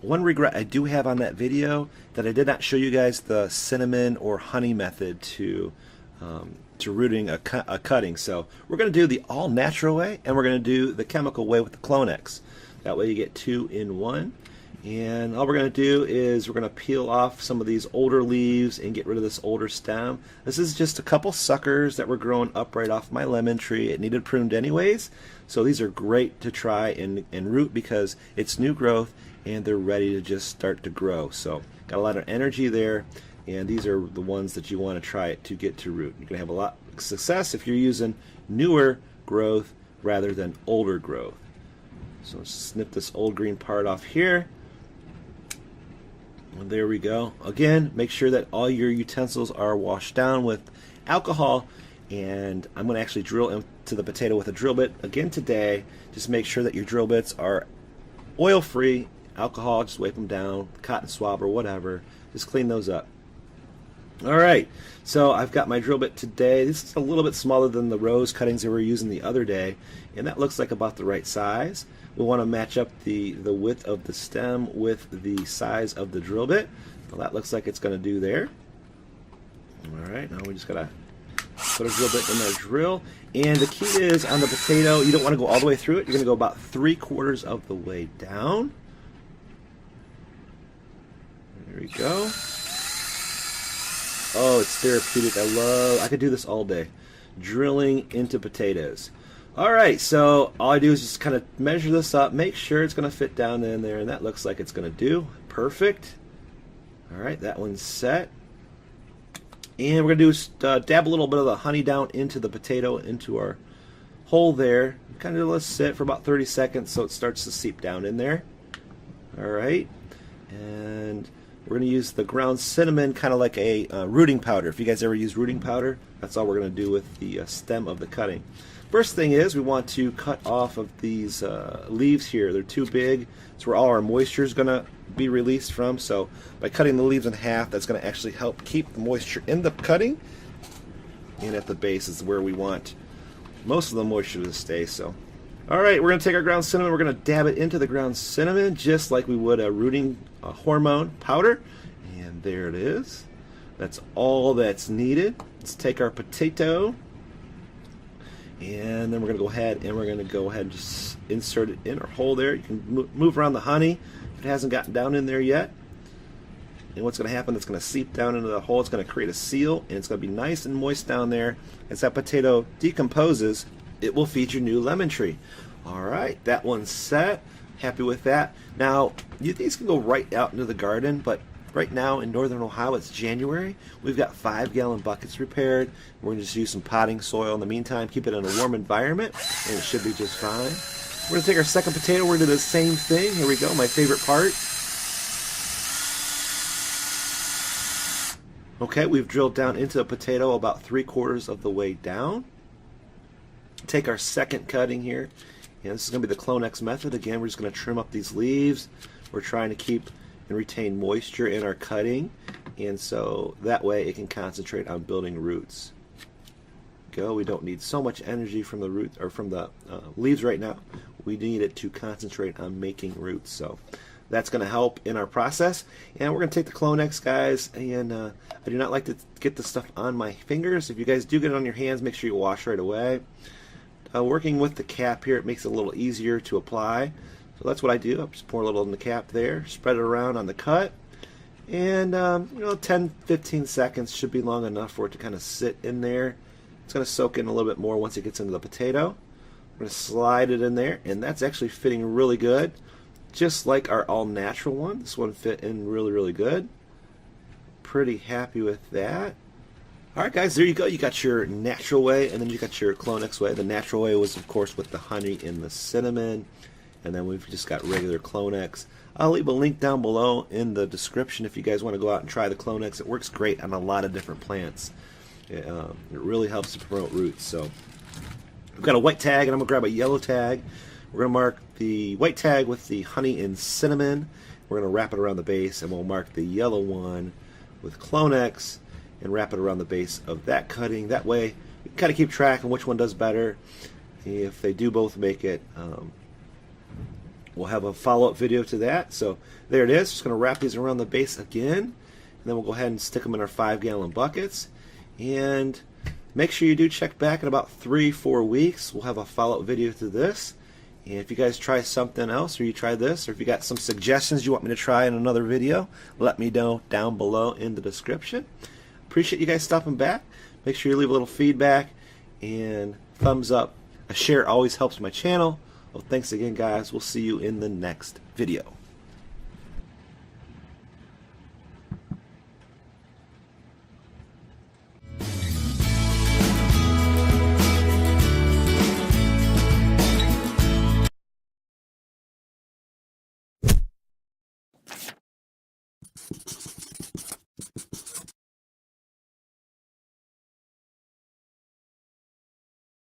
One regret I do have on that video that I did not show you guys the cinnamon or honey method to rooting a cutting. So we're going to do the all natural way, and we're going to do the chemical way with the Clonex. That way you get two in one. And all we're going to do is we're going to peel off some of these older leaves and get rid of this older stem. This is just a couple suckers that were growing up right off my lemon tree. It needed pruned anyways, so these are great to try and root because it's new growth and they're ready to just start to grow. So got a lot of energy there, and these are the ones that you want to try it to get to root. You're going to have a lot of success if you're using newer growth rather than older growth. So let's snip this old green part off here. And there we go. Again, make sure that all your utensils are washed down with alcohol, and I'm going to actually drill into the potato with a drill bit again today. Just make sure that your drill bits are oil free. Alcohol, just wipe them down, cotton swab or whatever, just clean those up. Alright, so I've got my drill bit today. This is a little bit smaller than the rose cuttings that we were using the other day, and that looks like about the right size. We want to match up the width of the stem with the size of the drill bit. Well, that looks like it's going to do there. Alright, now we just got to put a drill bit in the drill. And the key is on the potato, you don't want to go all the way through it. You're going to go about 3/4 of the way down. There we go. Oh, it's therapeutic. I could do this all day. Drilling into potatoes. Alright, so all I do is just kind of measure this up, make sure it's going to fit down in there, and that looks like it's going to do. Perfect. Alright, that one's set. And we're going to do dab a little bit of the honey down into the potato, into our hole there. Kind of let it sit for about 30 seconds so it starts to seep down in there. Alright, and we're going to use the ground cinnamon, kind of like a rooting powder. If you guys ever use rooting powder, that's all we're going to do with the stem of the cutting. First thing is we want to cut off of these leaves here. They're too big. It's where all our moisture is going to be released from. So by cutting the leaves in half, that's going to actually help keep the moisture in the cutting. And at the base is where we want most of the moisture to stay. So, all right, we're going to take our ground cinnamon. We're going to dab it into the ground cinnamon just like we would a rooting hormone powder. And there it is. That's all that's needed. Let's take our potato. And then we're going to go ahead and just insert it in our hole there. You can move around the honey if it hasn't gotten down in there yet. And what's going to happen, it's going to seep down into the hole. It's going to create a seal, and it's going to be nice and moist down there. As that potato decomposes, it will feed your new lemon tree. Alright, that one's set. Happy with that. Now, these can go right out into the garden, but right now in northern Ohio, it's January. We've got 5-gallon buckets prepared. We're going to just use some potting soil in the meantime, keep it in a warm environment, and it should be just fine. We're going to take our second potato. We're going to do the same thing. Here we go, my favorite part. Okay, we've drilled down into the potato about 3/4 of the way down. Take our second cutting here. And this is going to be the Clonex method. Again, we're just going to trim up these leaves. We're trying to keep and retain moisture in our cutting, and so that way it can concentrate on building roots. We don't need so much energy from the roots or from the leaves right now. We need it to concentrate on making roots, so that's going to help in our process. And we're going to take the Clonex, guys, and I do not like to get this stuff on my fingers. If you guys do get it on your hands, make sure you wash right away. Working with the cap here, it makes it a little easier to apply. So that's what I do. I just pour a little in the cap there, spread it around on the cut, and 10-15 seconds should be long enough for it to kind of sit in there. It's going to soak in a little bit more once it gets into the potato. We're going to slide it in there, and that's actually fitting really good, just like our all-natural one. This one fit in really, really good. Pretty happy with that. Alright guys, there you go. You got your natural way, and then you got your Clonex way. The natural way was, of course, with the honey and the cinnamon. And then we've just got regular Clonex. I'll leave a link down below in the description if you guys want to go out and try the Clonex. It works great on a lot of different plants. It really helps to promote roots. So we've got a white tag, and I'm going to grab a yellow tag. We're going to mark the white tag with the honey and cinnamon. We're going to wrap it around the base, and we'll mark the yellow one with Clonex and wrap it around the base of that cutting. That way we can kind of keep track on which one does better. If they do both make it, We'll have a follow-up video to that. So there it is. Just going to wrap these around the base again, and then we'll go ahead and stick them in our 5-gallon buckets. And make sure you do check back in about 3-4 weeks. We'll have a follow-up video to this. And if you guys try something else, or you try this, or if you got some suggestions you want me to try in another video, let me know down below in the description. Appreciate you guys stopping back. Make sure you leave a little feedback and thumbs up. A share always helps my channel. Well, thanks again, guys. We'll see you in the next video.